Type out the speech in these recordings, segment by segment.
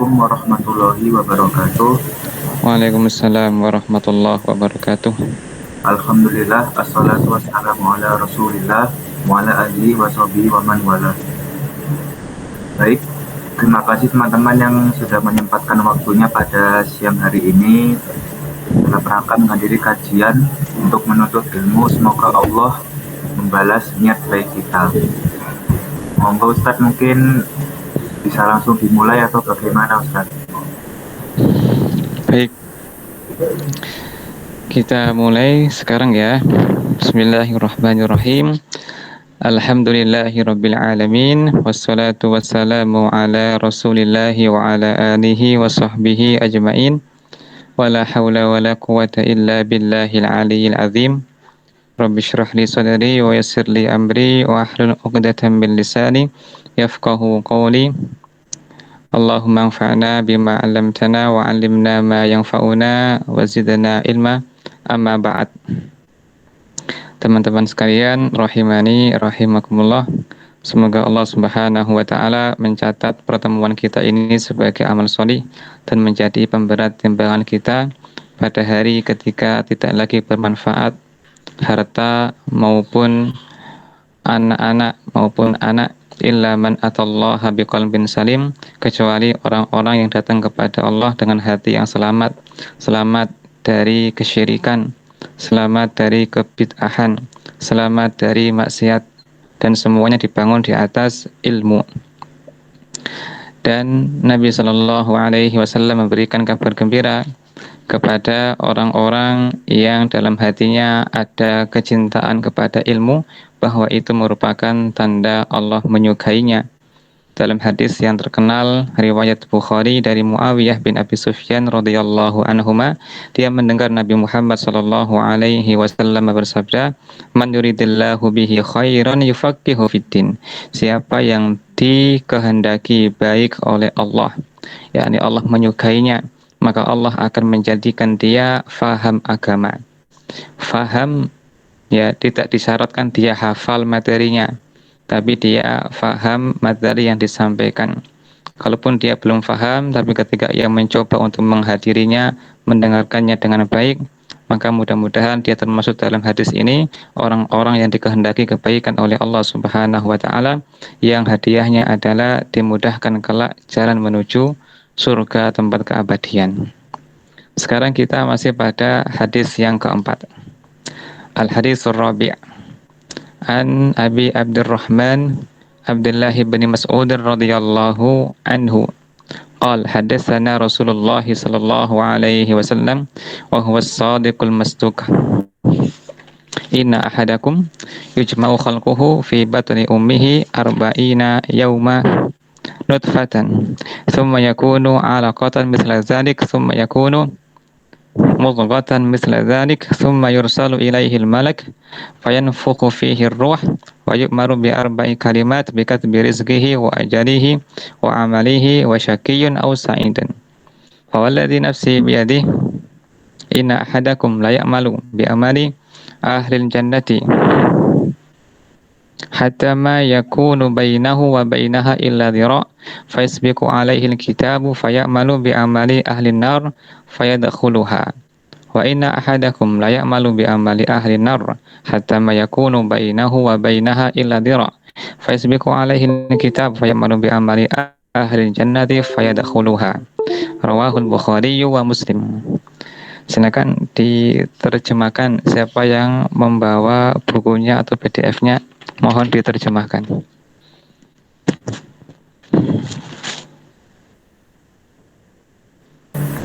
Assalamualaikum warahmatullahi wabarakatuh. Waalaikumsalam warahmatullahi wabarakatuh. Alhamdulillah, assalatu wassalamu ala rasulillah wa ala alihi wa sahbihi wa man wala. Baik, terima kasih teman-teman yang sudah menyempatkan waktunya pada siang hari ini dalam rangka menghadiri kajian untuk menuntut ilmu. Semoga Allah membalas niat baik kita. Monggo Ustadz, mungkin bisa langsung dimulai atau bagaimana Ustadz? Baik, kita mulai sekarang ya. Bismillahirrahmanirrahim. Alhamdulillahirabbil alamin, wassalatu wassalamu ala rasulillahi wa ala alihi wa sahbihi ajmain. Wala haula wala quwata illa billahil aliyyil azim. Rabbi shrah li sadri wa yassir li amri wa ahlul 'uqdatam min lisani yafqahu qawli. Allahumma anfa'na bima 'allamtana wa 'allimna ma yanfa'una wa zidna ilma. Amma ba'd. Teman-teman sekalian, rahimani rahimakumullah. Semoga Allah Subhanahu wa taala mencatat pertemuan kita ini sebagai amal sholih dan menjadi pemberat timbangan kita pada hari ketika tidak lagi bermanfaat harta maupun anak-anak maupun anak illa man atallaha biqalbin salim, kecuali orang-orang yang datang kepada Allah dengan hati yang selamat, selamat dari kesyirikan, selamat dari kebid'ahan, selamat dari maksiat, dan semuanya dibangun di atas ilmu. Dan Nabi Shallallahu Alaihi Wasallam memberikan kabar gembira kepada orang-orang yang dalam hatinya ada kecintaan kepada ilmu, bahwa itu merupakan tanda Allah menyukainya. Dalam hadis yang terkenal riwayat Bukhari dari Muawiyah bin Abi Sufyan radhiyallahu anhuma, dia mendengar Nabi Muhammad sallallahu alaihi wasallam bersabda, "Man yuridillahu bihi khairan yufaqihu fiddin." Siapa yang dikehendaki baik oleh Allah, yakni Allah menyukainya, maka Allah akan menjadikan dia faham agama. Faham ya, tidak disyaratkan dia hafal materinya, tapi dia faham materi yang disampaikan. Kalaupun dia belum faham, tapi ketika ia mencoba untuk menghadirinya, mendengarkannya dengan baik, maka mudah-mudahan dia termasuk dalam hadis ini orang-orang yang dikehendaki kebaikan oleh Allah Subhanahu wa taala, yang hadiahnya adalah dimudahkan kelak jalan menuju surga tempat keabadian. Sekarang kita masih pada hadis yang keempat. Al-haditsur rabi'. An Abi Abdurrahman Abdullah bin Mas'ud radhiyallahu anhu qala hadatsana Rasulullah sallallahu alaihi wasallam wa huwa as-sadiqul masduq. Inna ahadakum yujma'u khalquhu fi batni ummihi arba'ina yawma nutfatan thumma yakunu 'alaqatan mithla dzalik thumma yakunu mudghatan mithla dzalik thumma yursalu ilaihi al-malak fayanfukhu fihi ar-ruh wa yu'maru bi arba'i kalimat bi katbi rizqihi wa ajalihi wa amalihi wa syaqiyyun aw sa'idun. Fa walladhi nafsi bi yadihi inna ahadakum la ya'malu bi amali ahli al-jannati hatta ma yakunu bainahu wa bainaha illa dhira' fa yasbiqu alaihi al-kitabu fa ya'malu bi amali ahli an-nar fa yadkhuluha. Wa inna ahadakum la ya'malu bi amali ahli an-nar hatta ma yakunu bainahu wa bainaha illa dhira' fa yasbiqu alaihi al-kitabu fa ya'malu bi amali ahli al-jannati fa yadkhuluha. Rawahul Bukhari wa Muslim. Silakan diterjemahkan, siapa yang membawa bukunya atau PDF-nya, mohon diterjemahkan.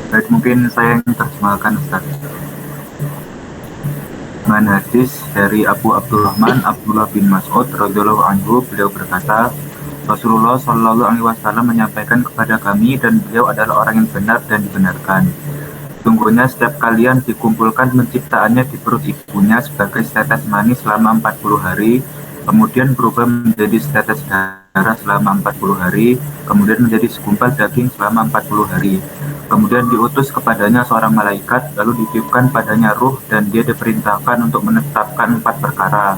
Baik, mungkin saya yang terjemahkan Ustaz. Hadis dari Abu Abdurrahman Abdullah bin Mas'ud radhiyallahu anhu, beliau berkata, Rasulullah Shallallahu alaihi wasallam menyampaikan kepada kami, dan beliau adalah orang yang benar dan dibenarkan. Sungguhnya setiap kalian dikumpulkan penciptaannya di perut ibunya sebagai setetes mani selama 40 hari, kemudian berubah menjadi setetes darah selama 40 hari, kemudian menjadi segumpal daging selama 40 hari. Kemudian diutus kepadanya seorang malaikat, lalu ditiupkan padanya ruh, dan dia diperintahkan untuk menetapkan 4 perkara.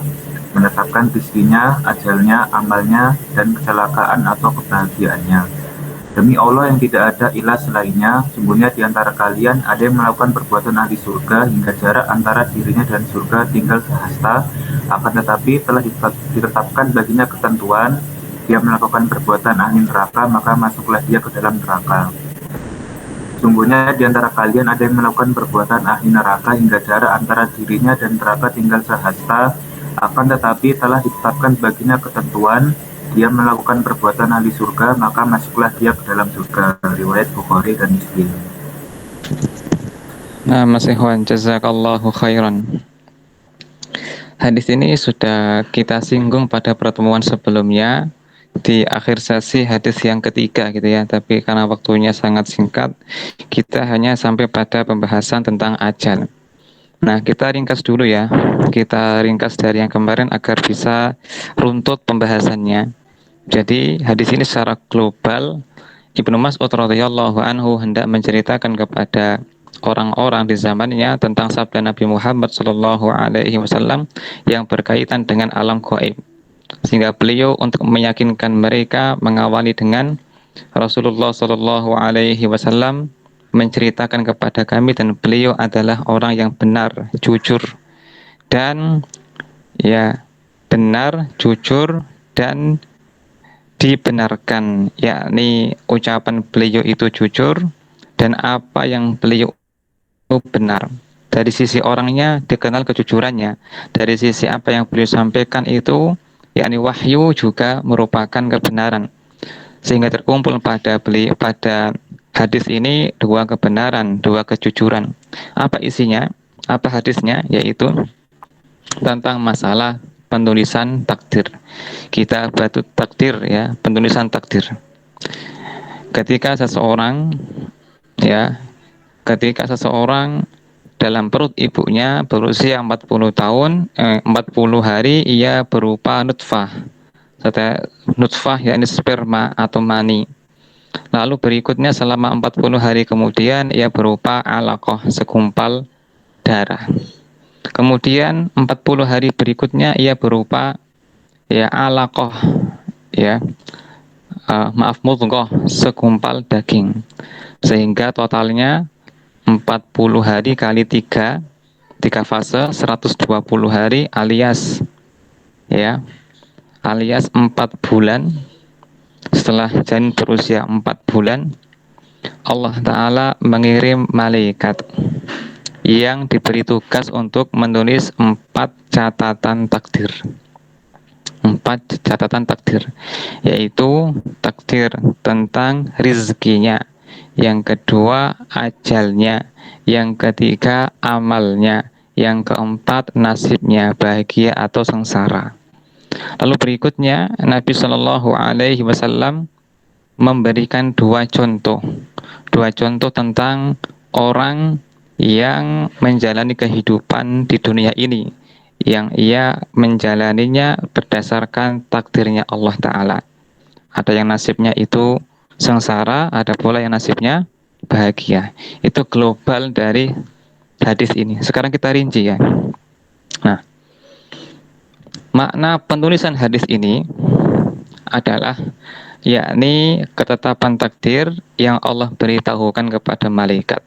Menetapkan rizkinya, ajalnya, amalnya, dan kecelakaan atau kebahagiaannya. Demi Allah yang tidak ada ilah selainnya, sungguhnya di antara kalian ada yang melakukan perbuatan ahli surga hingga jarak antara dirinya dan surga tinggal sehasta, akan tetapi telah ditetapkan baginya ketentuan, dia melakukan perbuatan ahli neraka, maka masuklah dia ke dalam neraka. Sungguhnya di antara kalian ada yang melakukan perbuatan ahli neraka hingga jarak antara dirinya dan neraka tinggal sehasta, akan tetapi telah ditetapkan baginya ketentuan, dia melakukan perbuatan ahli surga, maka masuklah dia ke dalam surga. Riwayat Bukhari dan Muslim. Nah, Mas Ikhwan, jazakallahu khairan. Hadis ini sudah kita singgung pada pertemuan sebelumnya di akhir sesi hadis yang ketiga gitu ya. Tapi karena waktunya sangat singkat, kita hanya sampai pada pembahasan tentang ajal. Nah, kita ringkas dulu ya. Kita ringkas dari yang kemarin agar bisa runtut pembahasannya. Jadi, hadis ini secara global Ibnu Mas'ud radhiyallahu anhu hendak menceritakan kepada orang-orang di zamannya tentang sabda Nabi Muhammad sallallahu alaihi wasallam yang berkaitan dengan alam gaib. Sehingga beliau untuk meyakinkan mereka mengawali dengan Rasulullah sallallahu alaihi wasallam menceritakan kepada kami dan beliau adalah orang yang benar, jujur dan ya benar, jujur dan dibenarkan, yakni ucapan beliau itu jujur dan apa yang beliau benar. Dari sisi orangnya dikenal kejujurannya, dari sisi apa yang beliau sampaikan itu yakni wahyu juga merupakan kebenaran. Sehingga terkumpul pada hadis ini dua kebenaran, dua kejujuran. Apa isinya? Apa hadisnya? Yaitu tentang masalah penulisan takdir. Kita batu takdir ya, penulisan takdir. Ketika seseorang dalam perut ibunya berusia 40 tahun, 40 hari ia berupa nutfah. Nutfah yakni sperma atau mani. Lalu berikutnya selama 40 hari kemudian ia berupa alaqah, segumpal darah. Kemudian 40 hari berikutnya ia berupa alaqah mudghah, segumpal daging. Sehingga totalnya 40 hari kali 3 fase 120 hari alias 4 bulan. Setelah janin berusia 4 bulan, Allah Ta'ala mengirim malaikat yang diberi tugas untuk menulis 4 catatan takdir. 4 catatan takdir, yaitu takdir tentang rizkinya, yang kedua ajalnya, yang ketiga amalnya, yang keempat nasibnya, bahagia atau sengsara. Lalu berikutnya Nabi Shallallahu Alaihi Wasallam memberikan dua contoh tentang orang yang menjalani kehidupan di dunia ini, yang ia menjalaninya berdasarkan takdirnya Allah Ta'ala. Ada yang nasibnya itu sengsara, ada pula yang nasibnya bahagia. Itu global dari hadis ini. Sekarang kita rinci ya. Nah, makna penulisan hadis ini adalah yakni ketetapan takdir yang Allah beritahukan kepada malaikat.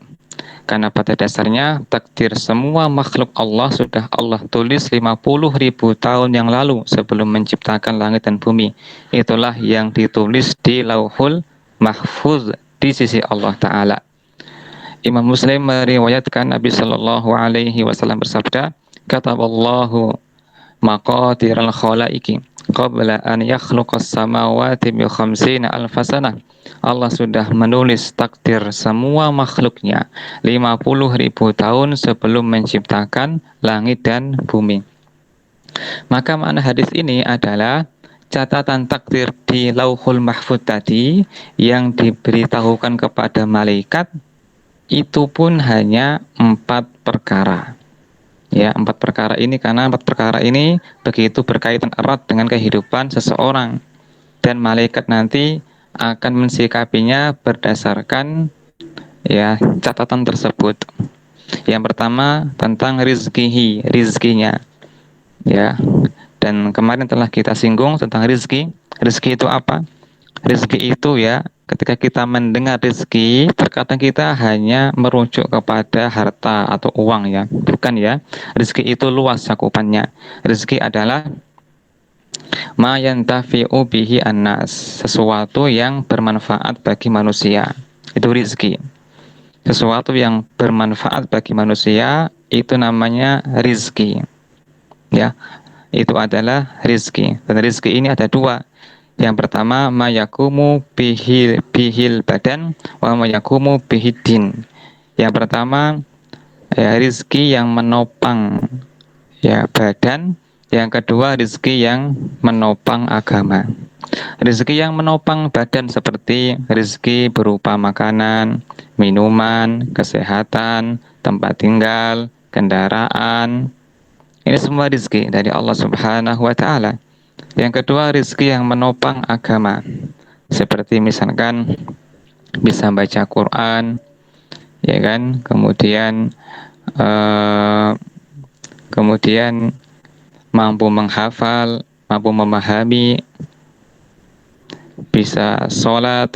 Karena pada dasarnya takdir semua makhluk Allah sudah Allah tulis 50.000 tahun yang lalu sebelum menciptakan langit dan bumi. Itulah yang ditulis di Lauhul Mahfuz di sisi Allah Ta'ala. Imam Muslim meriwayatkan Nabi Sallallahu Alaihi Wasallam bersabda, kataballahu maqadiral khalaiki qabla an yakhluqas samawati bi 50 alfasana. Allah sudah menulis takdir semua makhluknya 50.000 tahun sebelum menciptakan langit dan bumi. Maka makna hadis ini adalah catatan takdir di Lauhul Mahfuz tadi yang diberitahukan kepada malaikat itu pun hanya 4 perkara. Ya, 4 perkara ini karena 4 perkara ini begitu berkaitan erat dengan kehidupan seseorang dan malaikat nanti akan mensikapinya berdasarkan catatan tersebut. Yang pertama tentang rizkinya. Ya. Dan kemarin telah kita singgung tentang rizki. Rizki itu apa? Rizki itu ketika kita mendengar rezeki, terkadang kita hanya merujuk kepada harta atau uang ya. Bukan ya. Rezeki itu luas cakupannya. Rezeki adalah ma yantafi'u bihi annas, sesuatu yang bermanfaat bagi manusia. Itu rezeki. Sesuatu yang bermanfaat bagi manusia itu namanya rizki. Ya, itu adalah rizki. Dan rizki ini ada dua. Yang pertama mayakumu bihil badan wa mayakumu bihidin. Yang pertama ya rizki yang menopang ya badan. Yang kedua rizki yang menopang agama. Rizki yang menopang badan seperti rizki berupa makanan, minuman, kesehatan, tempat tinggal, kendaraan. Ini semua rizki dari Allah Subhanahu wa Ta'ala. Yang kedua, rizki yang menopang agama, seperti misalkan bisa baca Quran, ya kan, eh, kemudian mampu menghafal, mampu memahami, bisa sholat,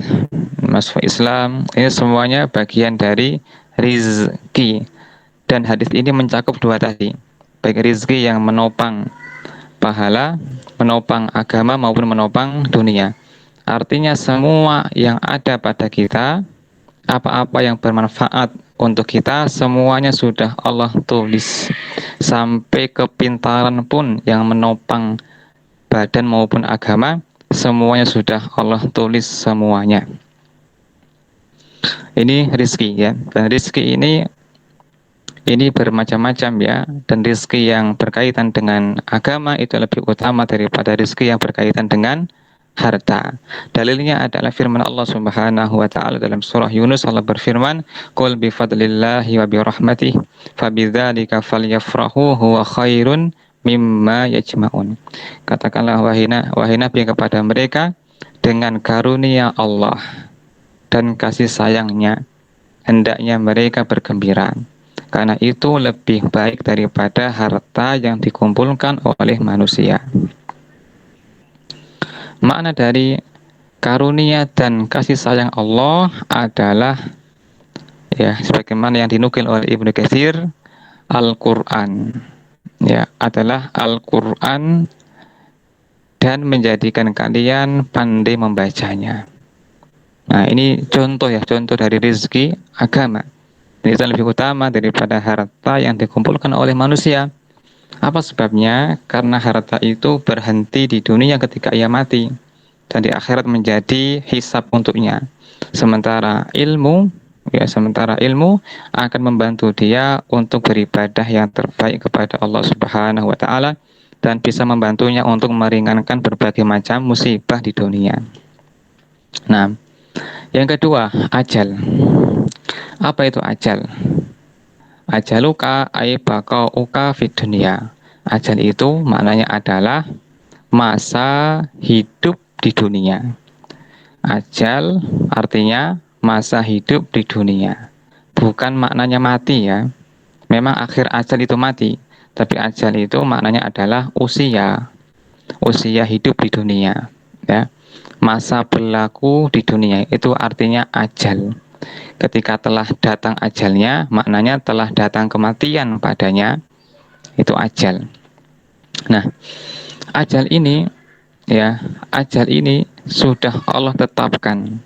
masuk Islam. Ini semuanya bagian dari rizki. Dan hadis ini mencakup dua tadi, baik rizki yang menopang pahala, menopang agama maupun menopang dunia. Artinya semua yang ada pada kita, apa-apa yang bermanfaat untuk kita, semuanya sudah Allah tulis. Sampai kepintaran pun yang menopang badan maupun agama, semuanya sudah Allah tulis semuanya. Ini rizki ya. Dan rizki ini bermacam-macam ya, dan rizki yang berkaitan dengan agama itu lebih utama daripada rizki yang berkaitan dengan harta. Dalilnya adalah firman Allah Subhanahu wa taala dalam surah Yunus. Allah berfirman, "Qul bi fadlillahi wa bi rahmatihi fabidzalika falyafrahu huwa khairun mimma yajma'un." Katakanlah wahai Nabi kepada mereka, dengan karunia Allah dan kasih sayangnya hendaknya mereka bergembira, karena itu lebih baik daripada harta yang dikumpulkan oleh manusia. Makna dari karunia dan kasih sayang Allah adalah ya sebagaimana yang dinukil oleh Ibnu Katsir, Al-Qur'an. Ya, adalah Al-Qur'an dan menjadikan kalian pandai membacanya. Nah, ini contoh ya, contoh dari rezeki agama. Itu lebih utama daripada harta yang dikumpulkan oleh manusia. Apa sebabnya? Karena harta itu berhenti di dunia ketika ia mati, dan di akhirat menjadi hisab untuknya. Sementara ilmu akan membantu dia untuk beribadah yang terbaik kepada Allah Subhanahu wa taala dan bisa membantunya untuk meringankan berbagai macam musibah di dunia. Nah, yang kedua, ajal. Apa itu ajal? Ajaluka ay bakauka fid dunia. Ajal itu maknanya adalah masa hidup di dunia. Ajal artinya masa hidup di dunia. Bukan maknanya mati ya. Memang akhir ajal itu mati, tapi ajal itu maknanya adalah usia. Usia hidup di dunia, ya. Masa berlaku di dunia itu artinya ajal. Ketika telah datang ajalnya, maknanya telah datang kematian padanya, itu ajal. Nah, ajal ini ya, ajal ini sudah Allah tetapkan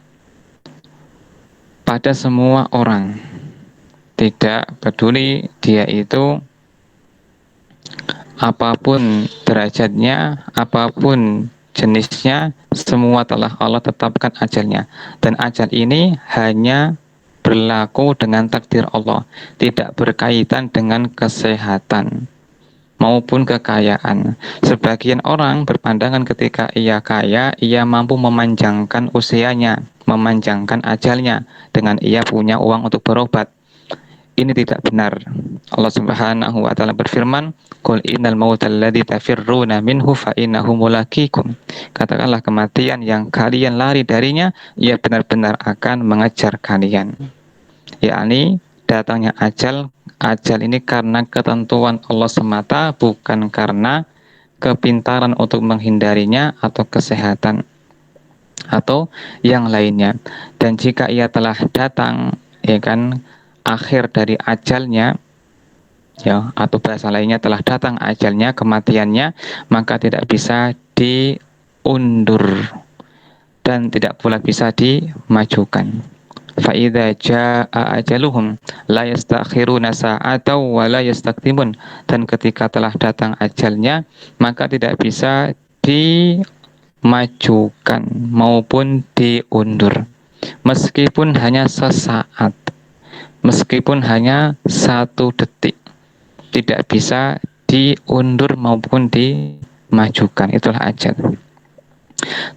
pada semua orang. Tidak peduli dia itu apapun derajatnya, apapun jenisnya, semua telah Allah tetapkan ajalnya. Dan ajal ini hanya berlaku dengan takdir Allah, tidak berkaitan dengan kesehatan maupun kekayaan. Sebagian orang berpandangan ketika ia kaya, ia mampu memanjangkan usianya, memanjangkan ajalnya dengan ia punya uang untuk berobat. Ini tidak benar. Allah Subhanahu wa taala berfirman, "Qul innal mautal ladzi tafirruna minhu fa innahu mulaqikum." Katakanlah kematian yang kalian lari darinya, ia benar-benar akan mengejar kalian. Yakni datangnya ajal ini karena ketentuan Allah semata, bukan karena kepintaran untuk menghindarinya atau kesehatan. atau yang lainnya. Dan jika ia telah datang, ya kan, akhir dari ajalnya, ya, atau bahasa lainnya telah datang ajalnya, kematiannya, maka tidak bisa diundur dan tidak pula bisa dimajukan. Fa'idza jaa ajaluhum la yastakhiruna sa'atan wa la yastaqdimun. Dan ketika telah datang ajalnya, maka tidak bisa dimajukan maupun diundur. Meskipun hanya sesaat, meskipun hanya 1 detik, tidak bisa diundur maupun dimajukan. Itulah ajal.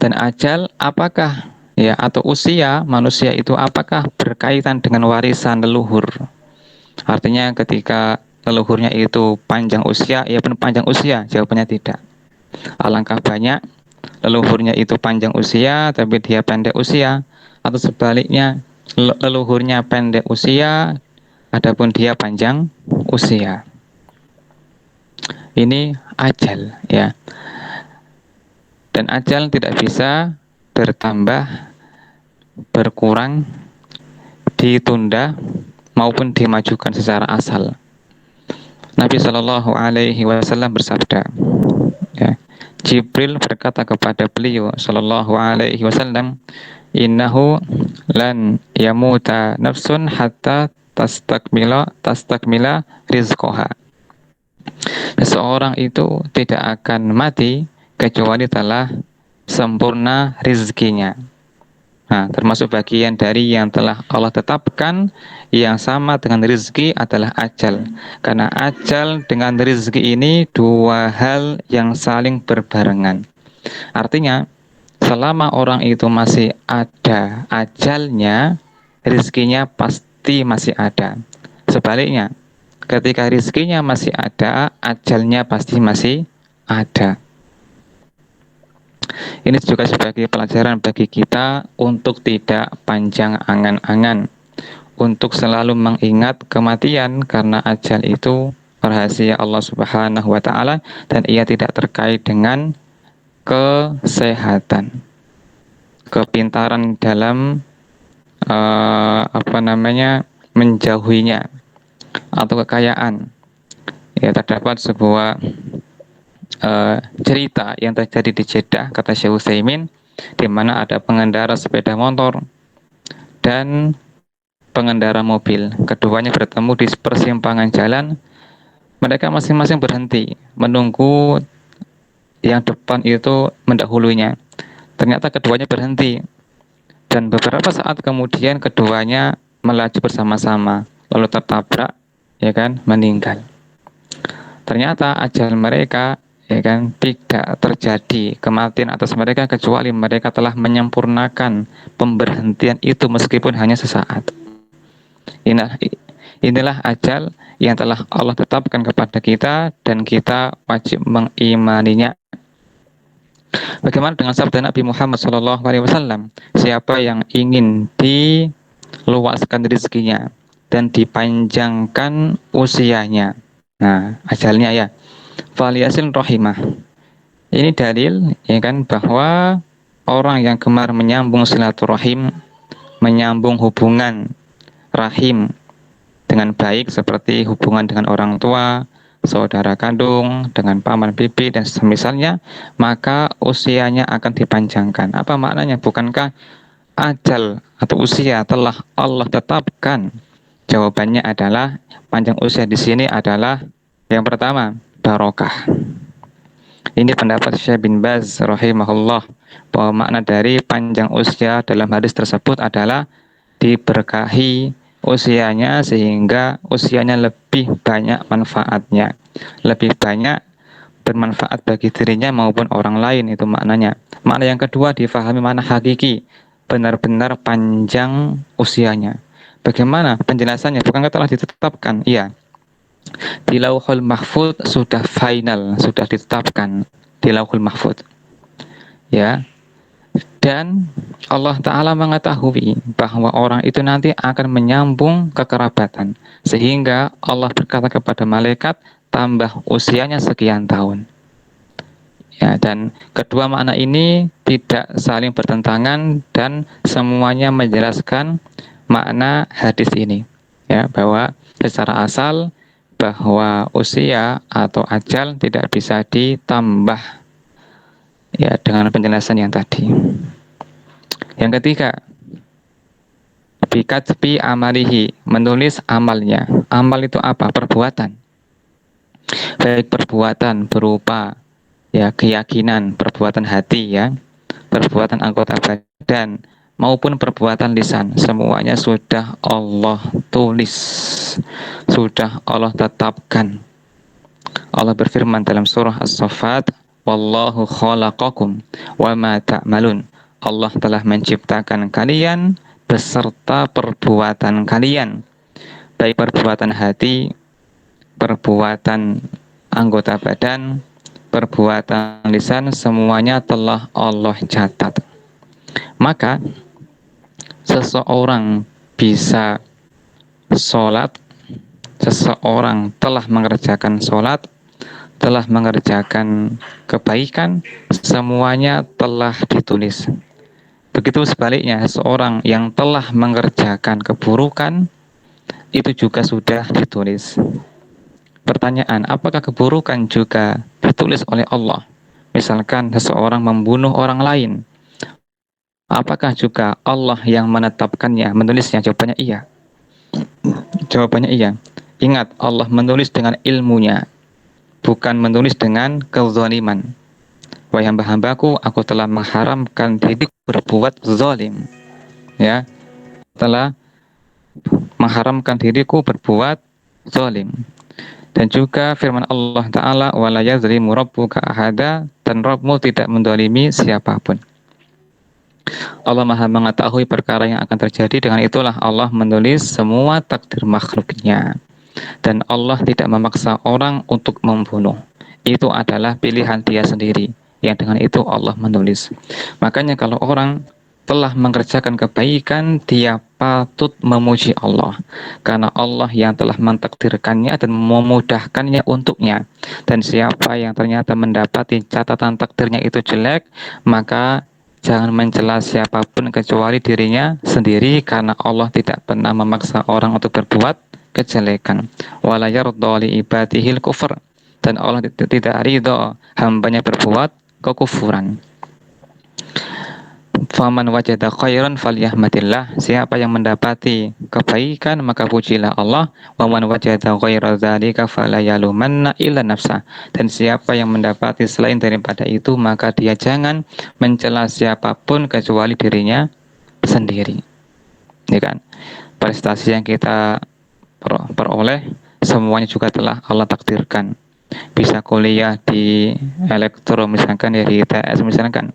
Dan ajal apakah, ya, atau usia manusia itu apakah berkaitan dengan warisan leluhur? Artinya ketika leluhurnya itu panjang usia, ya pun panjang usia? Jawabannya tidak. Alangkah banyak leluhurnya itu panjang usia tapi dia pendek usia, atau sebaliknya leluhurnya pendek usia adapun dia panjang usia. Ini ajal, ya. Dan ajal tidak bisa bertambah, berkurang, ditunda maupun dimajukan secara asal. Nabi Shallallahu Alaihi Wasallam bersabda, ya, Jibril berkata kepada beliau Shallallahu Alaihi Wasallam, Innahu lan yamuta nafsun hatta tastakmila rizqoha. Seseorang itu tidak akan mati kecuali telah sempurna rizkinya. Nah, termasuk bagian dari yang telah Allah tetapkan yang sama dengan rizki adalah ajal. Karena ajal dengan rizki ini dua hal yang saling berbarengan. Artinya, selama orang itu masih ada ajalnya, rizkinya pasti masih ada. Sebaliknya, ketika rizkinya masih ada, ajalnya pasti masih ada. Ini juga sebagai pelajaran bagi kita untuk tidak panjang angan-angan, untuk selalu mengingat kematian karena ajal itu rahasia Allah Subhanahu wa taala dan ia tidak terkait dengan kesehatan, kepintaran dalam menjauhinya atau kekayaan. Ya, terdapat sebuah cerita yang terjadi di Jeddah, kata Syekh Utsaimin, di mana ada pengendara sepeda motor dan pengendara mobil. Keduanya bertemu di persimpangan jalan. Mereka masing-masing berhenti menunggu yang depan itu mendahulunya. Ternyata keduanya berhenti dan beberapa saat kemudian keduanya melaju bersama-sama lalu tertabrak, ya kan, meninggal. Ternyata ajal mereka, ya kan, tidak terjadi kematian atas mereka kecuali mereka telah menyempurnakan pemberhentian itu meskipun hanya sesaat. Inilah ajal yang telah Allah tetapkan kepada kita dan kita wajib mengimaninya. Bagaimana dengan sabda Nabi Muhammad SAW? Siapa yang ingin diluaskan rezekinya dan dipanjangkan usianya, nah ajalnya, ya, faliyasil rahimah. Ini dalil, ya kan, bahwa orang yang gemar menyambung silaturahim, menyambung hubungan rahim dengan baik seperti hubungan dengan orang tua, saudara kandung, dengan paman bibi dan semisalnya, maka usianya akan dipanjangkan. Apa maknanya? Bukankah ajal atau usia telah Allah tetapkan? Jawabannya adalah panjang usia di sini adalah yang pertama, barokah. Ini pendapat Syekh bin Baz rahimahullah, bahwa makna dari panjang usia dalam hadis tersebut adalah diberkahi usianya sehingga usianya lebih banyak manfaatnya, lebih banyak bermanfaat bagi dirinya maupun orang lain. Itu maknanya. Makna yang kedua, difahami makna hakiki, benar-benar panjang usianya. Bagaimana penjelasannya? Bukankah telah ditetapkan? Iya, di Lauhul Mahfud sudah final, sudah ditetapkan di Lauhul Mahfud, ya. Dan Allah Ta'ala mengetahui bahwa orang itu nanti akan menyambung kekerabatan, sehingga Allah berkata kepada malaikat, tambah usianya sekian tahun. Ya, dan kedua makna ini tidak saling bertentangan dan semuanya menjelaskan makna hadis ini. Ya, bahwa secara asal bahwa usia atau ajal tidak bisa ditambah ya dengan penjelasan yang tadi. Yang ketiga, bikatbi amalihi, menulis amalnya. Amal itu apa? Perbuatan. Baik perbuatan berupa ya keyakinan, perbuatan hati ya, perbuatan anggota badan maupun perbuatan lisan, semuanya sudah Allah tulis, sudah Allah tetapkan. Allah berfirman dalam surah As-Saffat, wallahu khalaqakum wa ma ta'malun. Allah telah menciptakan kalian beserta perbuatan kalian, baik perbuatan hati, perbuatan anggota badan, perbuatan lisan, semuanya telah Allah catat. Maka seseorang bisa sholat, seseorang telah mengerjakan sholat, telah mengerjakan kebaikan, semuanya telah ditulis. Begitu sebaliknya, seseorang yang telah mengerjakan keburukan, itu juga sudah ditulis. Pertanyaan, apakah keburukan juga ditulis oleh Allah? Misalkan seseorang membunuh orang lain, apakah juga Allah yang menetapkannya, menulisnya? Jawabannya iya. Jawabannya iya. Ingat, Allah menulis dengan ilmunya, bukan menulis dengan kezaliman. Wahai hamba-hambaku, aku telah mengharamkan diriku berbuat zalim. Ya, telah mengharamkan diriku berbuat zalim. Dan juga firman Allah Ta'ala, wala yazlimu rabbuka ahada, dan Rabbmu tidak mendolimi siapapun. Allah Maha mengetahui perkara yang akan terjadi, dengan itulah Allah menulis semua takdir makhluknya. Dan Allah tidak memaksa orang untuk membunuh. Itu adalah pilihan dia sendiri. Yang dengan itu Allah menulis. Makanya kalau orang telah mengerjakan kebaikan, dia patut memuji Allah. Karena Allah yang telah mentakdirkannya dan memudahkannya untuknya. Dan siapa yang ternyata mendapati catatan takdirnya itu jelek, maka jangan mencela siapapun kecuali dirinya sendiri, karena Allah tidak pernah memaksa orang untuk berbuat kejelekan. Wala yardha li ibadihil kufur, dan Allah tidak ridho hambanya berbuat kekufuran. Faman wajada khairan falyahmadillah, siapa yang mendapati kebaikan maka pujilah Allah. Wa man wajada ghaira dzalika fala yalumanna illa nafsa, dan siapa yang mendapati selain daripada itu maka dia jangan mencela siapapun kecuali dirinya sendiri. Ya kan? Prestasi yang kita peroleh semuanya juga telah Allah takdirkan. Bisa kuliah di elektro misalkan, ya di ITS misalkan,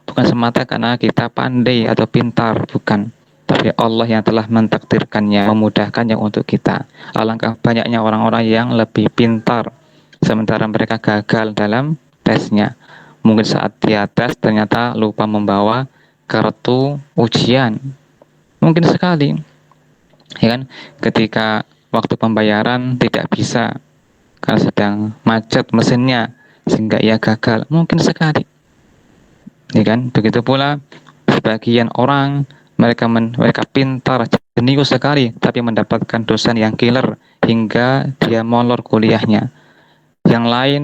bukan semata karena kita pandai atau pintar, bukan, tapi Allah yang telah mentakdirkannya, memudahkannya untuk kita. Alangkah banyaknya orang-orang yang lebih pintar sementara mereka gagal dalam tesnya. Mungkin saat dia tes ternyata lupa membawa kartu ujian, mungkin sekali, ya kan, ketika waktu pembayaran tidak bisa karena sedang macet mesinnya sehingga ia gagal, mungkin sekali, ya kan. Begitu pula sebagian orang, mereka pintar, jenius sekali, tapi mendapatkan dosen yang killer hingga dia molor kuliahnya. Yang lain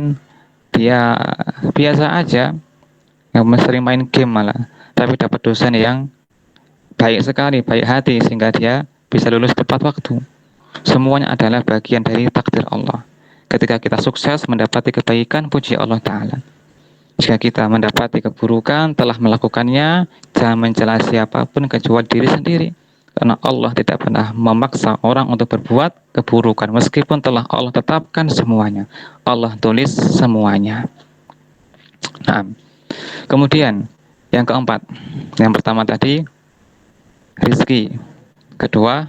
dia biasa aja, yang sering main game malah, tapi dapat dosen yang baik sekali, baik hati, sehingga dia bisa lulus tepat waktu. Semuanya adalah bagian dari takdir Allah. Ketika kita sukses mendapati kebaikan, puji Allah Ta'ala. Jika kita mendapati keburukan, telah melakukannya, jangan mencela siapapun kecuali diri sendiri. Karena Allah tidak pernah memaksa orang untuk berbuat keburukan, meskipun telah Allah tetapkan semuanya. Allah tulis semuanya. Nah, kemudian yang keempat, yang pertama tadi rizki, kedua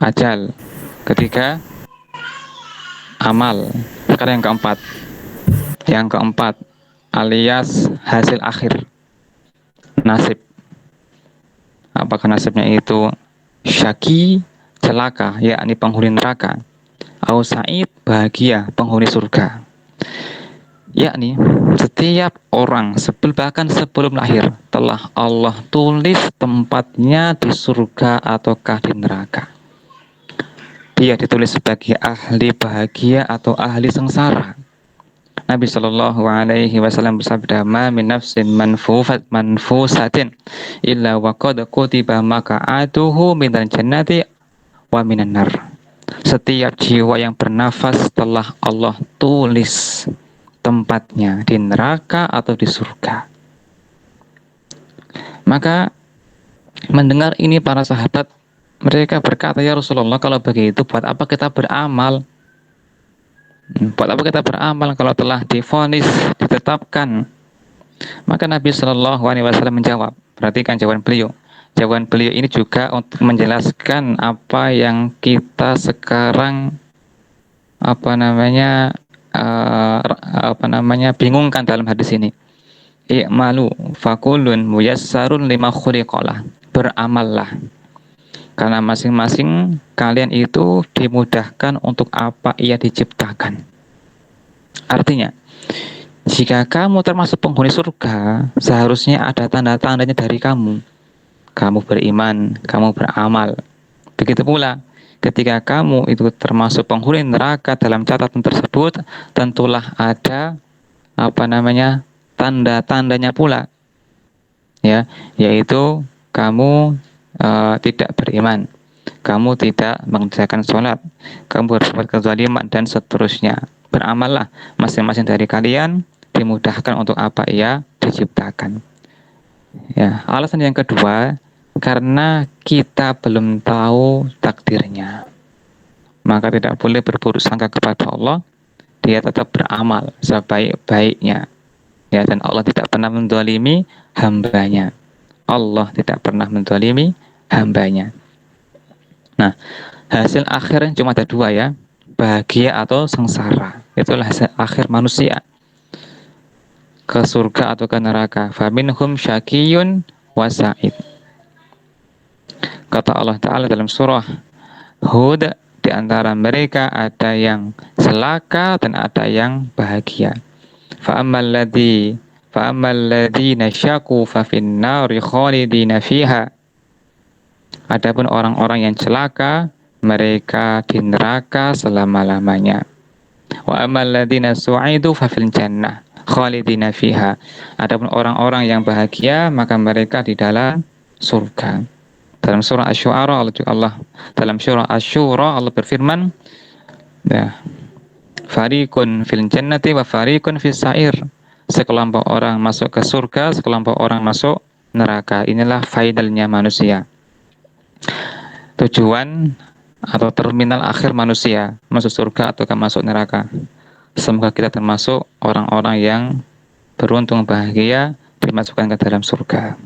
ajal, ketiga amal. Sekarang yang keempat alias hasil akhir, nasib. Apakah nasibnya itu syaki, celaka, yakni penghuni neraka, atau sa'id, bahagia, penghuni surga. yakni setiap orang bahkan sebelum lahir telah Allah tulis tempatnya di surga ataukah di neraka. Dia ditulis sebagai ahli bahagia atau ahli sengsara. Nabi Shallallahu Alaihi Wasallam bersabda, "Ma min nafsin manfusatin illa wa qad kutiba maq'atuhu minal jannati wa minan nar." Setiap jiwa yang bernafas telah Allah tulis tempatnya di neraka atau di surga. Maka mendengar ini para sahabat, mereka berkata, "Ya Rasulullah, kalau begitu buat apa kita beramal? Buat apa kita beramal kalau telah divonis, ditetapkan?" Maka Nabi Shallallahu Alaihi Wasallam menjawab, perhatikan jawaban beliau. Jawaban beliau ini juga untuk menjelaskan apa yang kita sekarang bingungkan dalam hadis ini. I'malu fakulun muyassarun lima khuliqalah. Beramallah, karena masing-masing kalian itu dimudahkan untuk apa ia diciptakan. Artinya, jika kamu termasuk penghuni surga, seharusnya ada tanda-tandanya dari kamu. Kamu beriman, kamu beramal. Begitu pula, ketika kamu itu termasuk penghuni neraka dalam catatan tersebut, tentulah ada tanda-tandanya pula, ya, yaitu kamu tidak beriman, kamu tidak mengerjakan sholat, kamu berbuat kezaliman dan seterusnya. Beramallah, masing-masing dari kalian dimudahkan untuk apa ia diciptakan. Ya, alasan yang kedua, karena kita belum tahu takdirnya, maka tidak boleh berburuk sangka kepada Allah. Dia tetap beramal sebaik-baiknya. Ya, dan Allah tidak pernah menzalimi hambanya. Allah tidak pernah menzalimi hambanya. Nah, hasil akhirnya cuma ada dua, ya, bahagia atau sengsara. Itulah hasil akhir manusia, ke surga atau ke neraka. Faminhum syakiyun wa sa'id. Kata Allah Ta'ala dalam surah Hud, di antara mereka ada yang celaka dan ada yang bahagia. Fa'ammal ladzina syaqu fa fin nari khalidina fiha. Adapun orang-orang yang celaka, mereka di neraka selama-lamanya. Wa ammal ladzina su'idu fa fil jannah khalidina fiha. Adapun orang-orang yang bahagia, maka mereka di dalam surga. Dalam surah Asy-Syu'ara Allah berfirman, ya, fariqun fil jannati wa fariqun fis sa'ir. Sekelompok orang masuk ke surga, sekelompok orang masuk neraka. Inilah finalnya manusia. Tujuan atau terminal akhir manusia, masuk surga atau masuk neraka. Semoga kita termasuk orang-orang yang beruntung bahagia dimasukkan ke dalam surga.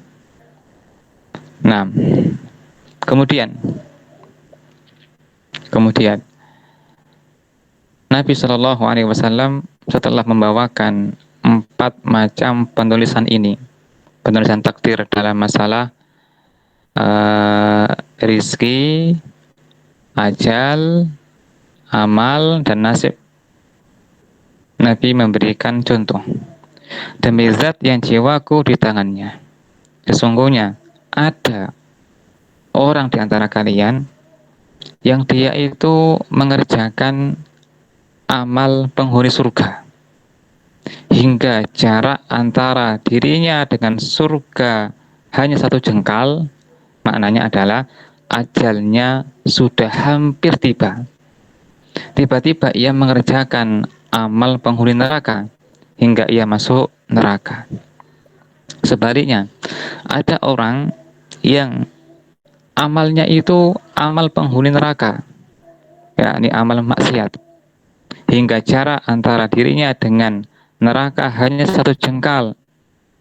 Nah, kemudian Nabi Shallallahu Alaihi Wasallam setelah membawakan 4 macam penulisan ini, penulisan takdir dalam masalah rizki, ajal, amal, dan nasib, Nabi memberikan contoh. Demi zat yang jiwaku di tangannya, sesungguhnya ada orang di antara kalian yang dia itu mengerjakan amal penghuni surga, hingga jarak antara dirinya dengan surga hanya 1 jengkal. Maknanya adalah ajalnya sudah hampir tiba. Tiba-tiba ia mengerjakan amal penghuni neraka hingga ia masuk neraka. Sebaliknya, ada orang yang amalnya itu amal penghuni neraka, yakni amal maksiat, hingga jarak antara dirinya dengan neraka hanya 1 jengkal,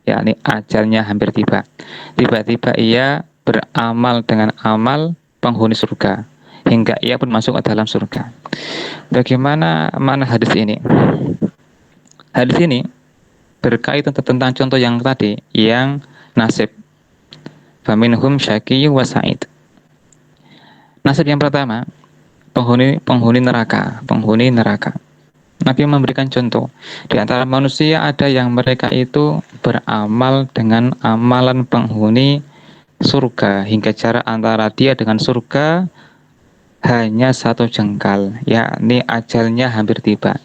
yakni ajalnya hampir tiba. Tiba-tiba ia beramal dengan amal penghuni surga hingga ia pun masuk ke dalam surga. Bagaimana makna hadis ini? Hadis ini berkaitan tentang contoh yang tadi, yang nasib. Faminhum syaqiyyu wa sa'id. Nasib yang pertama, penghuni neraka. Nabi memberikan contoh. Di antara manusia ada yang mereka itu beramal dengan amalan penghuni surga hingga jarak antara dia dengan surga hanya 1 jengkal, yakni ajalnya hampir tiba.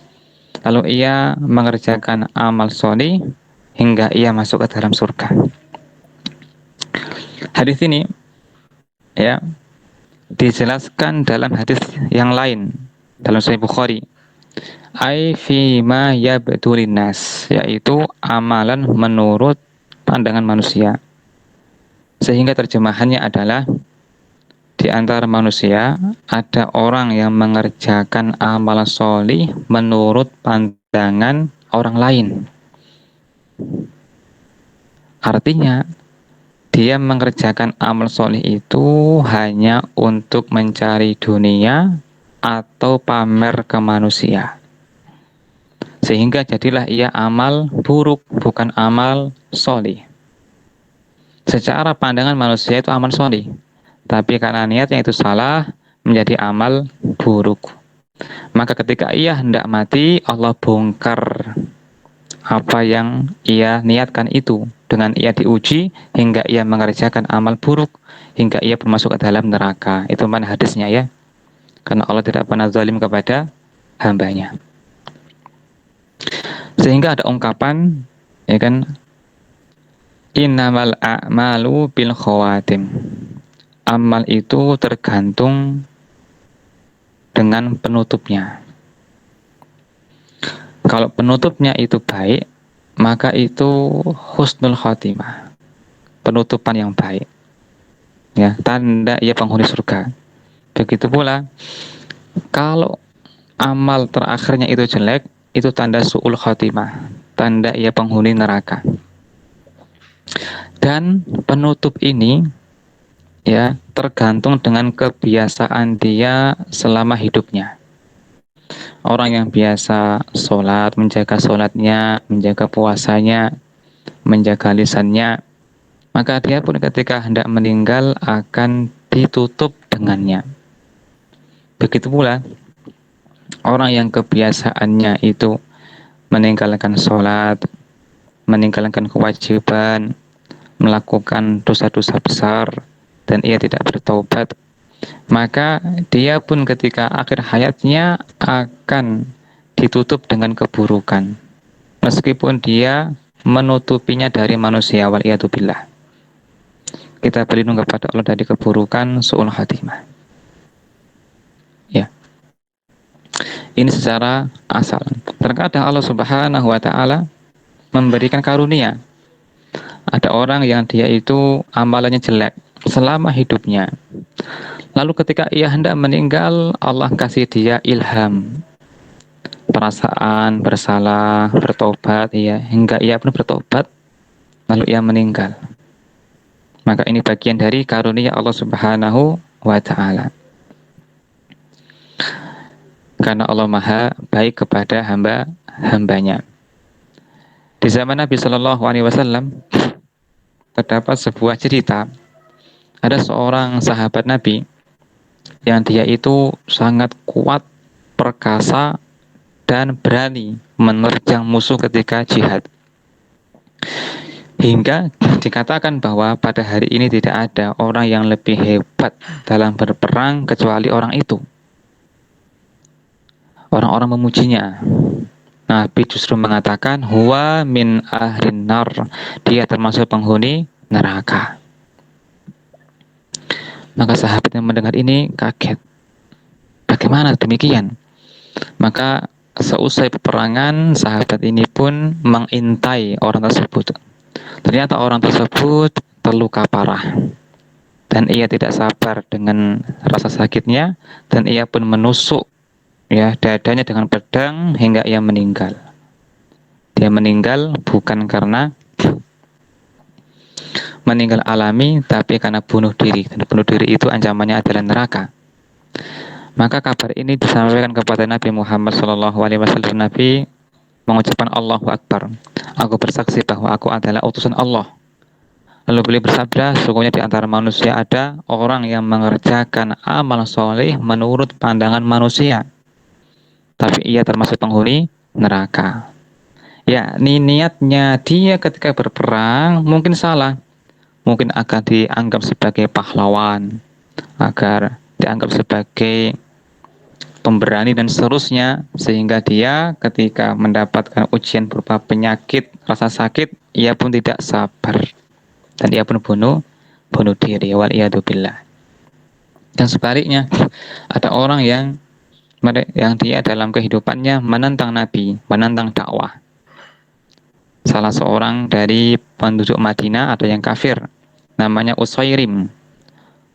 Lalu ia mengerjakan amal solih hingga ia masuk ke dalam surga. Hadis ini ya dijelaskan dalam hadis yang lain dalam Sahih Bukhari. Ai fi ma yabdulin nas, yaitu amalan menurut pandangan manusia. Sehingga terjemahannya adalah di antara manusia ada orang yang mengerjakan amal solih menurut pandangan orang lain. Artinya dia mengerjakan amal solih itu hanya untuk mencari dunia atau pamer ke manusia. Sehingga jadilah ia amal buruk, bukan amal solih. Secara pandangan manusia itu amal solih, tapi karena niatnya itu salah, menjadi amal buruk. Maka ketika ia hendak mati, Allah bongkar apa yang ia niatkan itu, dengan ia diuji hingga ia mengerjakan amal buruk, hingga ia masuk ke dalam neraka. Itu mana hadisnya ya. Karena Allah tidak pernah zalim kepada hambanya. Sehingga ada ungkapan, ya kan, innamal a'malu bil khawatim. Amal itu tergantung dengan penutupnya. Kalau penutupnya itu baik, maka itu husnul khotimah, penutupan yang baik. Ya, tanda ia penghuni surga. Begitu pula kalau amal terakhirnya itu jelek, itu tanda su'ul khotimah, tanda ia penghuni neraka. Dan penutup ini ya tergantung dengan kebiasaan dia selama hidupnya. Orang yang biasa sholat, menjaga sholatnya, menjaga puasanya, menjaga lisannya, maka dia pun ketika hendak meninggal akan ditutup dengannya. Begitu pula orang yang kebiasaannya itu meninggalkan sholat, meninggalkan kewajiban, melakukan dosa-dosa besar, dan ia tidak bertaubat, maka dia pun ketika akhir hayatnya akan ditutup dengan keburukan, meskipun dia menutupinya dari manusia. Waliyatubillah. Kita berlindung kepada Allah dari keburukan su'ul khatimah. Ya, ini secara asal. Terkadang Allah Subhanahu wa Ta'ala memberikan karunia. Ada orang yang dia itu amalannya jelek selama hidupnya. Lalu ketika ia hendak meninggal, Allah kasih dia ilham, perasaan bersalah, bertobat, ya, hingga ia pun bertobat, lalu ia meninggal. Maka ini bagian dari karunia Allah Subhanahu wa Ta'ala. Karena Allah Maha baik kepada hambanya. Di zaman Nabi Shallallahu Alaihi Wasallam terdapat sebuah cerita. Ada seorang sahabat Nabi yang dia itu sangat kuat, perkasa, dan berani menerjang musuh ketika jihad. Hingga dikatakan bahwa pada hari ini tidak ada orang yang lebih hebat dalam berperang kecuali orang itu. Orang-orang memujinya. Nabi justru mengatakan, huwa min ahrin nar, dia termasuk penghuni neraka. Maka sahabat yang mendengar ini kaget. Bagaimana demikian? Maka seusai peperangan, sahabat ini pun mengintai orang tersebut. Ternyata orang tersebut terluka parah. Dan ia tidak sabar dengan rasa sakitnya, dan ia pun menusuk ya dadanya dengan pedang hingga ia meninggal. Dia meninggal bukan karena meninggal alami, tapi karena bunuh diri. Dan bunuh diri itu ancamannya adalah neraka. Maka kabar ini disampaikan kepada Nabi Muhammad SAW. Nabi mengucapkan Allahu Akbar. Aku bersaksi bahwa aku adalah utusan Allah. Lalu beliau bersabda, sesungguhnya di antara manusia ada orang yang mengerjakan amal soleh menurut pandangan manusia. tapi ia termasuk penghuni neraka. Ya, niatnya dia ketika berperang mungkin salah, mungkin akan dianggap sebagai pahlawan, agar dianggap sebagai pemberani dan seterusnya, sehingga dia ketika mendapatkan ujian berupa penyakit, rasa sakit, ia pun tidak sabar dan ia pun bunuh diri, waliyadzubillah. Dan sebaliknya, ada orang yang dia dalam kehidupannya menentang Nabi, menentang dakwah. Salah seorang dari penduduk Madinah ada yang kafir, namanya Usairim.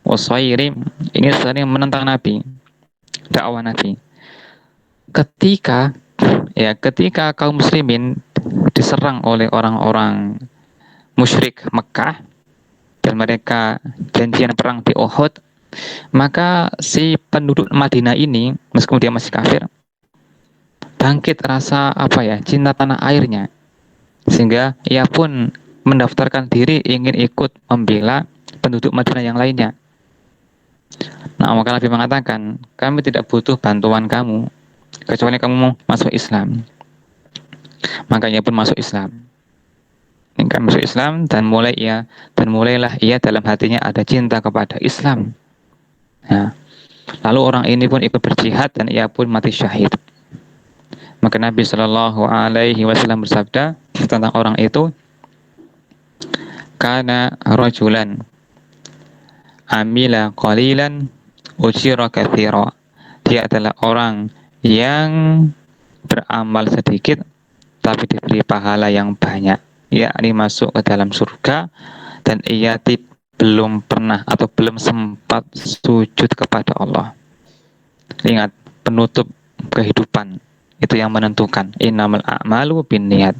Usairim ini sering menentang Nabi, dakwah Nabi. Ketika kaum muslimin diserang oleh orang-orang musyrik Mekah dan mereka janjian perang di Uhud, maka si penduduk Madinah ini, meskipun dia masih kafir, bangkit rasa cinta tanah airnya, sehingga ia pun mendaftarkan diri ingin ikut membela penduduk Madinah yang lainnya. Nah, maka Nabi mengatakan, kami tidak butuh bantuan kamu kecuali kamu mau masuk Islam. Makanya pun masuk Islam. Kan masuk Islam dan mulailah ia dalam hatinya ada cinta kepada Islam. Nah, lalu orang ini pun ikut berjihad dan ia pun mati syahid. Maka Nabi Shallallahu Alaihi Wasallam bersabda tentang orang itu, kana rajulan amila qalilan ujira katsira. Dia adalah orang yang beramal sedikit tapi diberi pahala yang banyak, yakni masuk ke dalam surga, dan ia belum pernah atau belum sempat sujud kepada Allah. Ingat, penutup kehidupan itu yang menentukan. Innamal a'malu binniyat.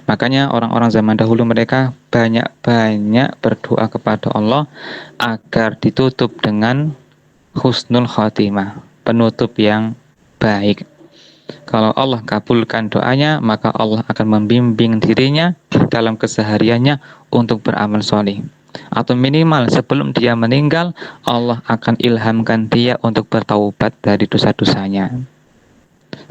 Makanya orang-orang zaman dahulu mereka banyak-banyak berdoa kepada Allah agar ditutup dengan husnul khotimah, penutup yang baik. Kalau Allah kabulkan doanya, maka Allah akan membimbing dirinya dalam kesehariannya untuk beramal soleh. Atau minimal sebelum dia meninggal, Allah akan ilhamkan dia untuk bertaubat dari dosa-dosanya,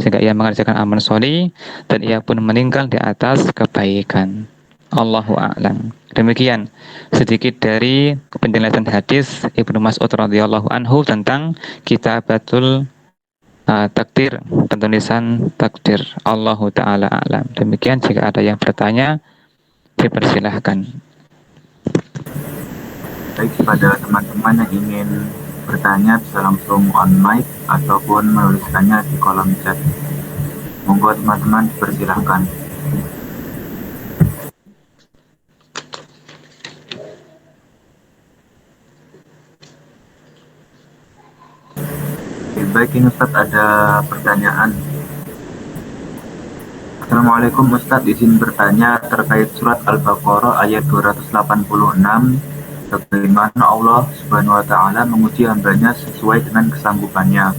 sehingga ia mengerjakan amal soleh dan ia pun meninggal di atas kebaikan. Allahu a'lam. Demikian sedikit dari penjelasan hadis Ibnu Mas'ud radhiyallahu anhu tentang kitabatul takdir, penulisan takdir. Allahu ta'ala a'lam. Demikian, jika ada yang bertanya dipersilahkan. Baik, kepada teman-teman yang ingin bertanya bisa langsung on mic ataupun menuliskannya di kolom chat. Monggo teman-teman dipersilahkan. Baik, ini Ustadz ada pertanyaan. Assalamualaikum Ustadz, izin bertanya terkait surat Al-Baqarah ayat 286. Bagaimana Allah Subhanahu wa Ta'ala menguji hambanya sesuai dengan kesanggupannya?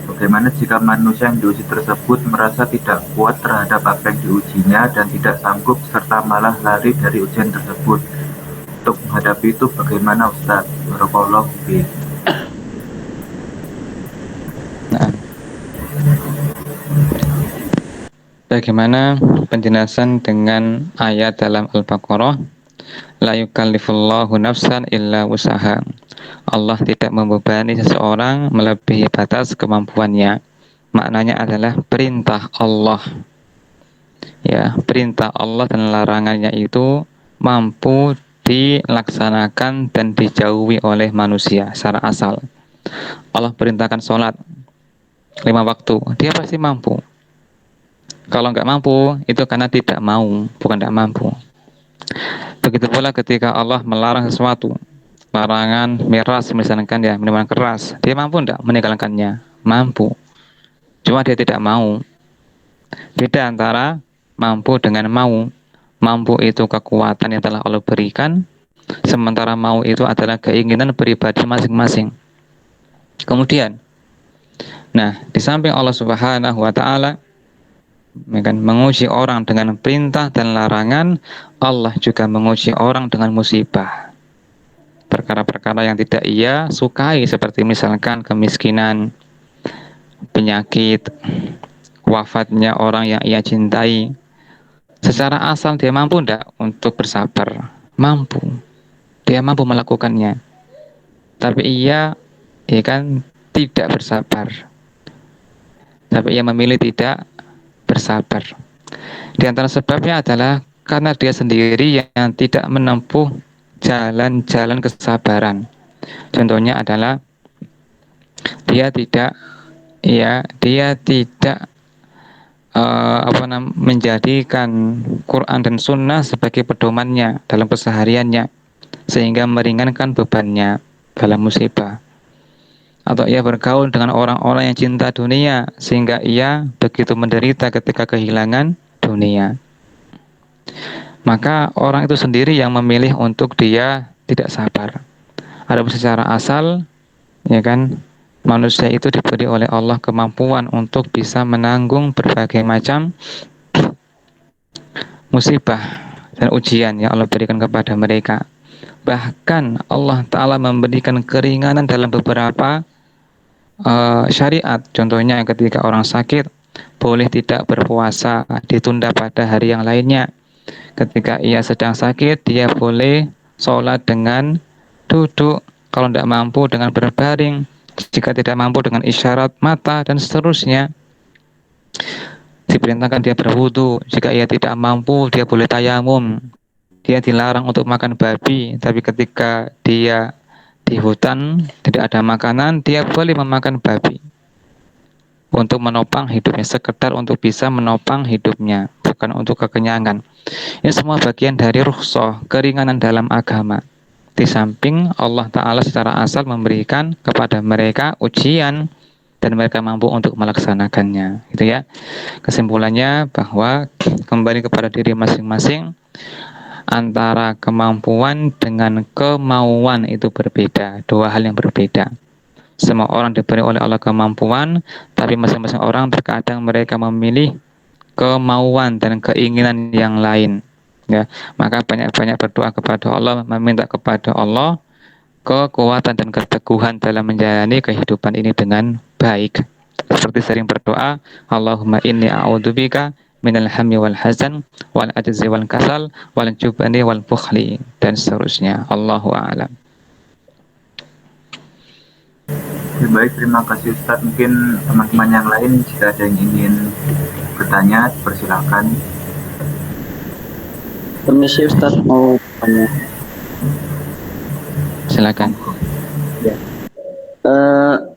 Bagaimana jika manusia yang diuji tersebut merasa tidak kuat terhadap apa yang diujinya dan tidak sanggup serta malah lari dari ujian tersebut? Untuk menghadapi itu bagaimana Ustadz? Barakallahu fiik. Bagaimana penjelasan dengan ayat dalam Al-Baqarah? La yukallifullahu nafsan illa wusaha. Allah tidak membebani seseorang melebihi batas kemampuannya. Maknanya adalah perintah Allah. Ya, perintah Allah dan larangannya itu mampu dilaksanakan dan dijauhi oleh manusia secara asal. Allah perintahkan sholat 5 waktu, dia pasti mampu. Kalau nggak mampu, itu karena tidak mau, bukan tidak mampu. Begitu pula ketika Allah melarang sesuatu, larangan miras misalkan ya, minuman keras, dia mampu enggak meninggalkannya? Mampu. Cuma dia tidak mau. Beda antara mampu dengan mau. Mampu itu kekuatan yang telah Allah berikan, sementara mau itu adalah keinginan pribadi masing-masing. Kemudian, di samping Allah Subhanahu wa Ta'ala menguji orang dengan perintah dan larangan, Allah juga menguji orang dengan musibah. Perkara-perkara yang tidak ia sukai, seperti misalkan kemiskinan, penyakit, wafatnya orang yang ia cintai, secara asal dia mampu tidak untuk bersabar? Mampu, dia mampu melakukannya. Tapi ia, ya kan, tidak bersabar. Tapi ia memilih tidak bersabar. Di antara sebabnya adalah karena dia sendiri yang tidak menempuh jalan-jalan kesabaran. Contohnya adalah dia tidak menjadikan Quran dan Sunnah sebagai pedomannya dalam kesehariannya, sehingga meringankan bebannya dalam musibah. Atau ia bergaul dengan orang-orang yang cinta dunia, sehingga ia begitu menderita ketika kehilangan dunia. Maka orang itu sendiri yang memilih untuk dia tidak sabar. Adapun secara asal, ya kan, manusia itu diberi oleh Allah kemampuan untuk bisa menanggung berbagai macam musibah dan ujian yang Allah berikan kepada mereka. Bahkan Allah Ta'ala memberikan keringanan dalam beberapa syariat. Contohnya ketika orang sakit boleh tidak berpuasa, ditunda pada hari yang lainnya. Ketika ia sedang sakit, dia boleh sholat dengan duduk, kalau tidak mampu dengan berbaring, jika tidak mampu dengan isyarat mata, dan seterusnya. Diperintahkan dia berwudu, jika ia tidak mampu dia boleh tayamum. Dia dilarang untuk makan babi, tapi ketika dia di hutan tidak ada makanan, dia boleh memakan babi untuk menopang hidupnya, sekedar untuk bisa menopang hidupnya, bukan untuk kekenyangan. Ini semua bagian dari rukhsah, keringanan dalam agama. Di samping Allah Ta'ala secara asal memberikan kepada mereka ujian dan mereka mampu untuk melaksanakannya, gitu ya. Kesimpulannya bahwa kembali kepada diri masing-masing, antara kemampuan dengan kemauan itu berbeda, dua hal yang berbeda. Semua orang diberi oleh Allah kemampuan, tapi masing-masing orang terkadang mereka memilih kemauan dan keinginan yang lain. Ya, maka banyak-banyak berdoa kepada Allah, meminta kepada Allah kekuatan dan keteguhan dalam menjalani kehidupan ini dengan baik. Seperti sering berdoa, Allahumma inni a'udzubika minal hammi wal hazan wal ajzi wal kasal wal jubni wal bukhli, dan seterusnya. Allahu a'lam. Oke, baik, terima kasih Ustadz. Mungkin teman-teman yang lain jika ada yang ingin bertanya, persilakan. Permisi Ustadz, mau tanya. Silakan. Ya.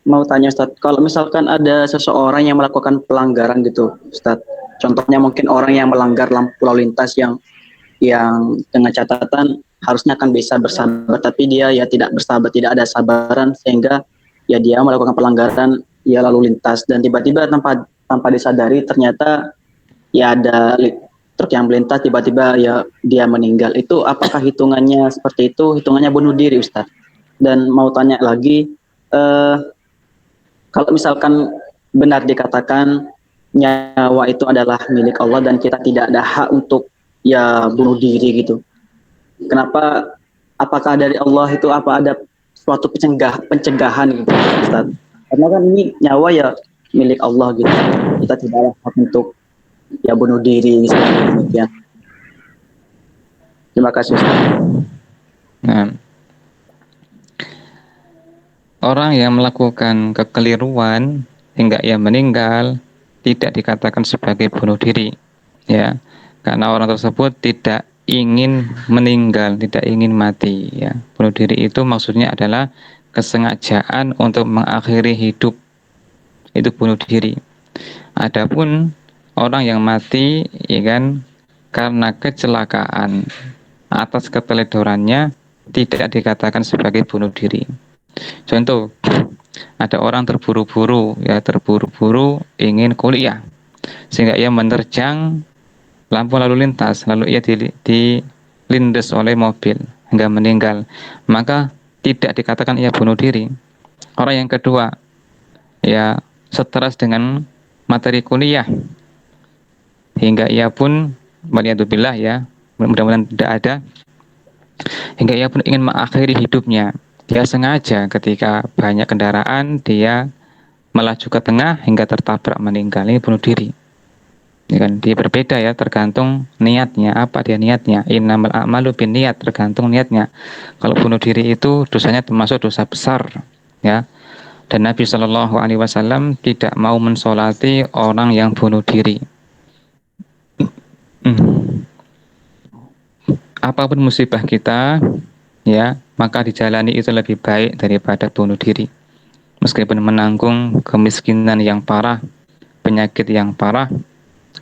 Mau tanya Ustadz, kalau misalkan ada seseorang yang melakukan pelanggaran gitu Ustadz, contohnya mungkin orang yang melanggar lampu lalu lintas yang dengan catatan harusnya akan bisa bersabar, tapi dia ya tidak bersabar, tidak ada sabaran, sehingga ya dia melakukan pelanggaran ya lalu lintas, dan tiba-tiba tanpa disadari ternyata ya ada truk yang melintas, tiba-tiba ya dia meninggal. Itu apakah hitungannya seperti itu, hitungannya bunuh diri Ustadz? Dan mau tanya lagi, kalau misalkan benar dikatakan nyawa itu adalah milik Allah dan kita tidak ada hak untuk ya bunuh diri gitu, kenapa, apakah dari Allah itu apa ada suatu pencegahan gitu Ustaz? Karena kan ini nyawa ya milik Allah gitu, kita tidak ada hak untuk ya bunuh diri demikian. Terima kasih Ustaz. Nah, orang yang melakukan kekeliruan hingga ia meninggal tidak dikatakan sebagai bunuh diri, ya, karena orang tersebut tidak ingin meninggal, tidak ingin mati, ya. Bunuh diri itu maksudnya adalah kesengajaan untuk mengakhiri hidup, itu bunuh diri. Adapun orang yang mati, ya kan, karena kecelakaan atas keteledorannya, tidak dikatakan sebagai bunuh diri. Contoh, ada orang terburu-buru ingin kuliah, sehingga ia menerjang lampu lalu lintas, lalu ia dilindas oleh mobil hingga meninggal, maka tidak dikatakan ia bunuh diri. Orang yang kedua, ya, stres dengan materi kuliah hingga ia pun, waliyadzubillah, ya, mudah-mudahan tidak ada, hingga ia pun ingin mengakhiri hidupnya. Dia sengaja ketika banyak kendaraan dia melaju ke tengah hingga tertabrak meninggal, ini bunuh diri. Ya kan, dia berbeda ya, tergantung niatnya, apa dia niatnya. Innamal a'malu binniyat, tergantung niatnya. Kalau bunuh diri itu dosanya termasuk dosa besar, ya. Dan Nabi Shallallahu Alaihi Wasallam tidak mau mensolati orang yang bunuh diri. Apapun musibah kita, ya, maka dijalani itu lebih baik daripada bunuh diri. Meskipun menanggung kemiskinan yang parah, penyakit yang parah,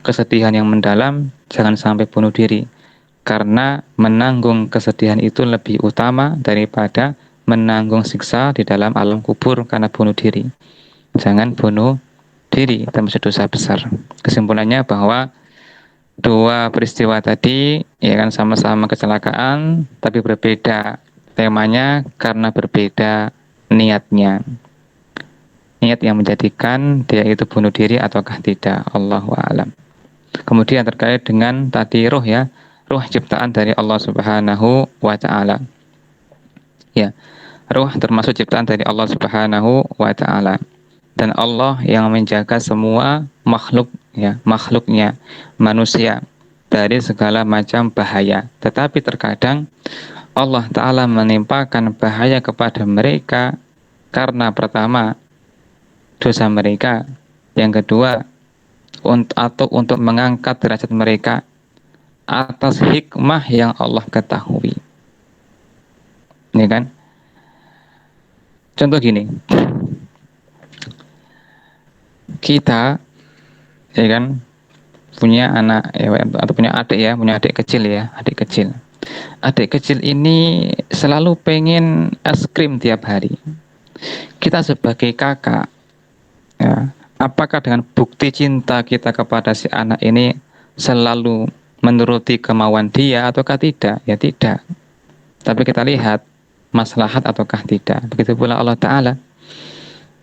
kesedihan yang mendalam, jangan sampai bunuh diri. Karena menanggung kesedihan itu lebih utama daripada menanggung siksa di dalam alam kubur karena bunuh diri. Jangan bunuh diri, termasuk dosa besar. Kesimpulannya bahwa dua peristiwa tadi ya kan sama-sama kecelakaan tapi berbeda temanya karena berbeda niatnya. Niat yang menjadikan dia itu bunuh diri ataukah tidak, Allahu a'lam. Kemudian terkait dengan tadi ruh ya, ruh ciptaan dari Allah Subhanahu wa taala. Ya, ruh termasuk ciptaan dari Allah Subhanahu wa taala. Dan Allah yang menjaga semua makhluk ya, makhluknya, manusia dari segala macam bahaya. Tetapi terkadang Allah Ta'ala menimpakan bahaya kepada mereka karena pertama dosa mereka, yang kedua atau untuk mengangkat derajat mereka atas hikmah yang Allah ketahui. Ini kan? Contoh gini, kita ya kan punya anak ya, atau punya adik ya, punya adik kecil ya, adik kecil. Adik kecil ini selalu pengen es krim tiap hari. Kita sebagai kakak ya, apakah dengan bukti cinta kita kepada si anak ini selalu menuruti kemauan dia ataukah tidak? Ya tidak. Tapi kita lihat maslahat ataukah tidak. Begitu pula Allah Ta'ala,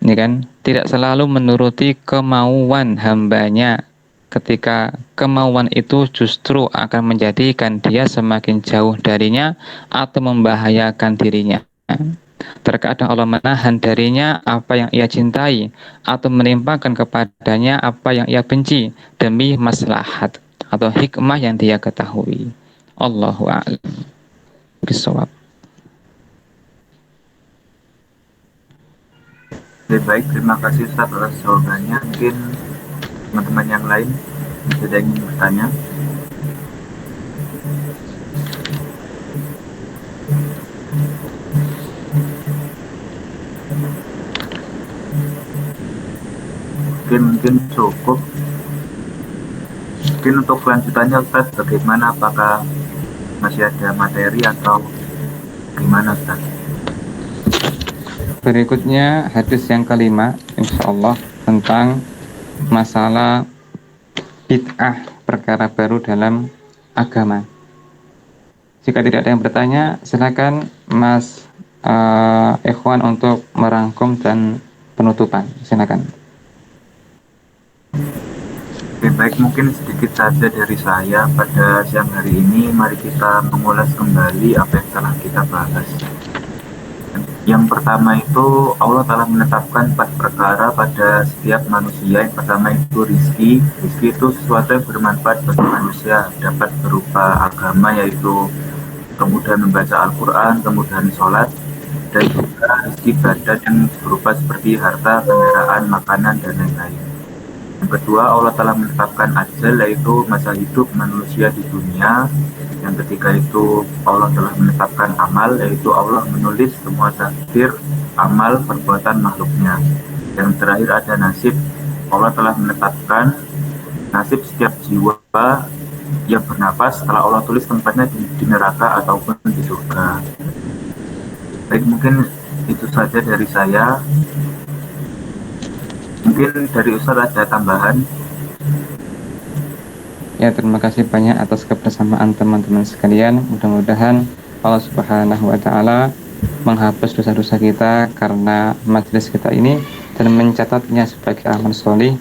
ini kan tidak selalu menuruti kemauan hambanya, ketika kemauan itu justru akan menjadikan dia semakin jauh darinya atau membahayakan dirinya. Terkadang Allah menahan darinya apa yang ia cintai atau menimpakan kepadanya apa yang ia benci demi maslahat atau hikmah yang dia ketahui. Allahu a'lam bishawab. Baik, terima kasih Ustaz atas jawabannya. Mungkin teman-teman yang lain ada yang ingin bertanya. Mungkin cukup. Mungkin untuk kelanjutannya Ustaz, bagaimana, apakah masih ada materi atau gimana Ustaz? Berikutnya hadis yang kelima, insya Allah, tentang masalah bid'ah, perkara baru dalam agama. Jika tidak ada yang bertanya, silakan Mas Ikhwan untuk merangkum dan penutupan. Silakan. Oke, baik, mungkin sedikit saja dari saya pada siang hari ini. Mari kita mengulas kembali apa yang telah kita bahas. Yang pertama itu Allah telah menetapkan 4 perkara pada setiap manusia. Yang pertama itu rizki. Rizki itu sesuatu yang bermanfaat bagi manusia, dapat berupa agama, yaitu kemudahan membaca Al-Quran, kemudahan sholat, dan juga rizki badan yang berupa seperti harta, kendaraan, makanan, dan lain-lain. Yang kedua, Allah telah menetapkan ajal, yaitu masa hidup manusia di dunia. Yang ketiga itu Allah telah menetapkan amal, yaitu Allah menulis semua takdir amal perbuatan makhluknya. Yang terakhir ada nasib. Allah telah menetapkan nasib setiap jiwa yang bernapas setelah Allah tulis tempatnya di neraka ataupun di surga. Baik, mungkin itu saja dari saya. Mungkin dari Ustaz ada tambahan. Ya, terima kasih banyak atas kebersamaan teman-teman sekalian. Mudah-mudahan Allah Subhanahu wa taala menghapus dosa-dosa kita karena majelis kita ini dan mencatatnya sebagai amal sholih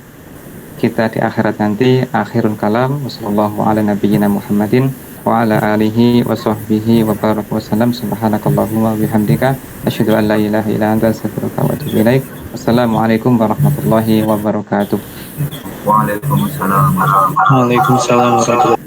kita di akhirat nanti. Akhirul kalam, wassallallahu ala nabiyyina Muhammadin wa ala alihi wa sahbihi wa baraka wa sallam. Subhanakallahumma wa bihamdika asyhadu an la ilaha illa anta astaghfiruka wa atubu ilaik. Wassalamualaikum warahmatullahi wabarakatuh. Waalaikumsalam warahmatullahi wabarakatuh. Waalaikumsalam warahmatullahi